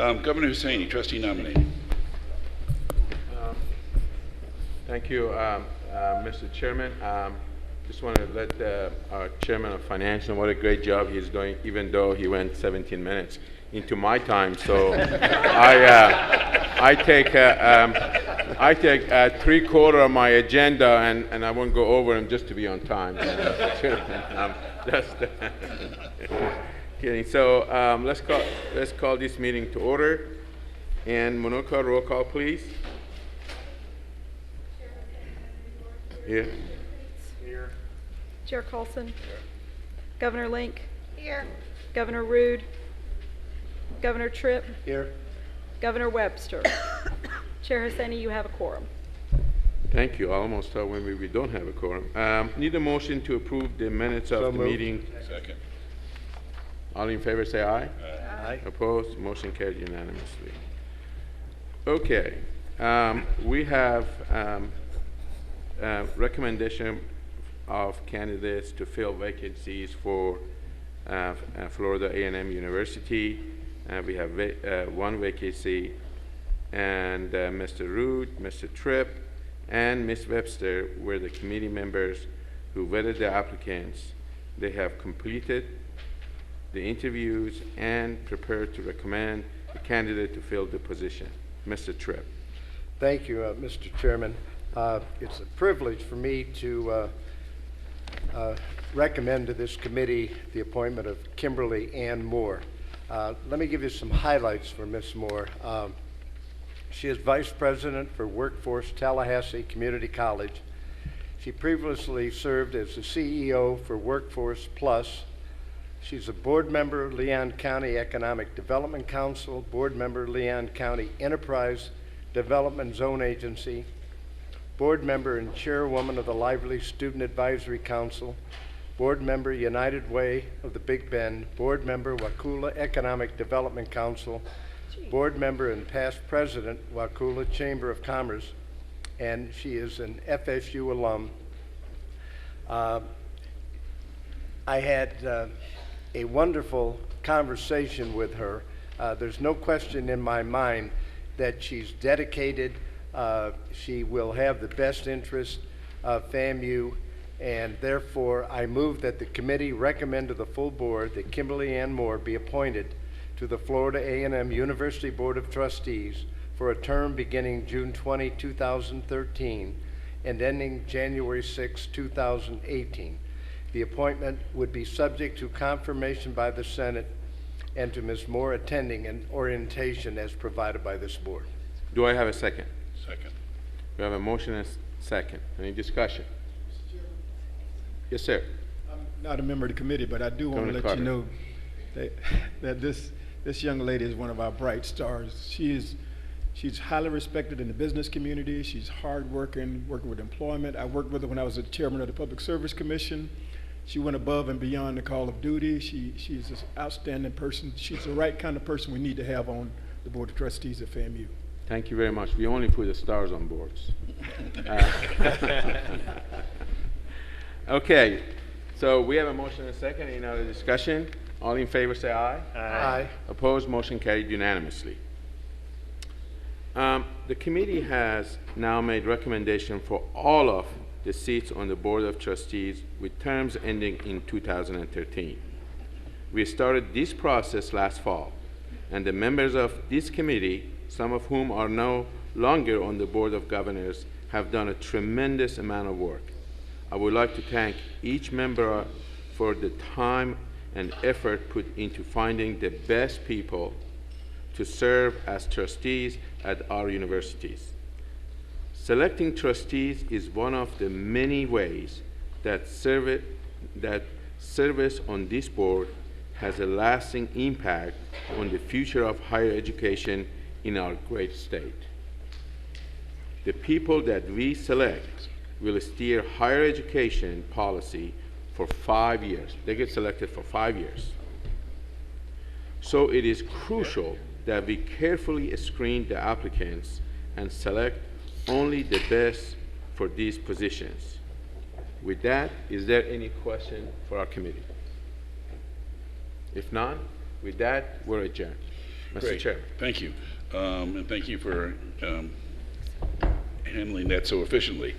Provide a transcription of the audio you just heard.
Governor Hussaini, Trustee Nominating. Thank you, Mr. Chairman. Just want to let our Chairman of Finance know what a great job he's doing, even though he went 17 minutes into my time. So I take 3/4 of my agenda, and I won't go over them just to be on time. Just kidding. So let's call this meeting to order. And Monica, roll call, please. Here. Here. Chair Colson. Here. Governor Link. Here. Governor Rude. Governor Tripp. Here. Governor Webster. Chair Hussaini, you have a quorum. Thank you. I almost thought when we don't have a quorum. Need a motion to approve the minutes of the meeting. Second. All in favor say aye. Aye. Opposed? Motion carried unanimously. Okay. We have recommendation of candidates to fill vacancies for Florida A&M University. We have one vacancy, and Mr. Root, Mr. Tripp, and Ms. Webster were the committee members who vetted the applicants. They have completed the interviews and prepared to recommend the candidate to fill the position. Mr. Tripp. Thank you, Mr. Chairman. It's a privilege for me to recommend to this committee the appointment of Kimberly Ann Moore. Let me give you some highlights for Ms. Moore. She is Vice President for Workforce Tallahassee Community College. She previously served as the CEO for Workforce Plus. She's a board member of Leon County Economic Development Council, board member Leon County Enterprise Development Zone Agency, board member and chairwoman of the Lively Student Advisory Council, board member United Way of the Big Bend, board member Wakulla Economic Development Council, board member and past president Wakulla Chamber of Commerce, and she is an FSU alum. I had a wonderful conversation with her. There's no question in my mind that she's dedicated. She will have the best interest of FAMU, and therefore I move that the committee recommend to the full board that Kimberly Ann Moore be appointed to the Florida A&M University Board of Trustees for a term beginning June 20, 2013 and ending January 6, 2018. The appointment would be subject to confirmation by the Senate and to Ms. Moore attending an orientation as provided by this board. Do I have a second? Second. We have a motion and a second. Any discussion? Yes, sir. I'm not a member of the committee, but I do want to let you know that this young lady is one of our bright stars. She's highly respected in the business community. She's hardworking, working with employment. I worked with her when I was the chairman of the Public Service Commission. She went above and beyond the call of duty. She's an outstanding person. She's the right kind of person we need to have on the Board of Trustees at FAMU. Thank you very much. We only put the stars on boards. Okay, so we have a motion and a second. Any other discussion? All in favor say aye. Aye. Opposed? Motion carried unanimously. The committee has now made recommendation for all of the seats on the Board of Trustees with terms ending in 2013. We started this process last fall, and the members of this committee, some of whom are no longer on the Board of Governors, have done a tremendous amount of work. I would like to thank each member for the time and effort put into finding the best people to serve as trustees at our universities. Selecting trustees is one of the many ways that service on this board has a lasting impact on the future of higher education in our great state. The people that we select will steer higher education policy for 5 years. They get selected for 5 years. So it is crucial that we carefully screen the applicants and select only the best for these positions. With that, is there any question for our committee? If not, with that, we're adjourned. Mr. Great. Chairman. Thank you. And thank you for handling that so efficiently.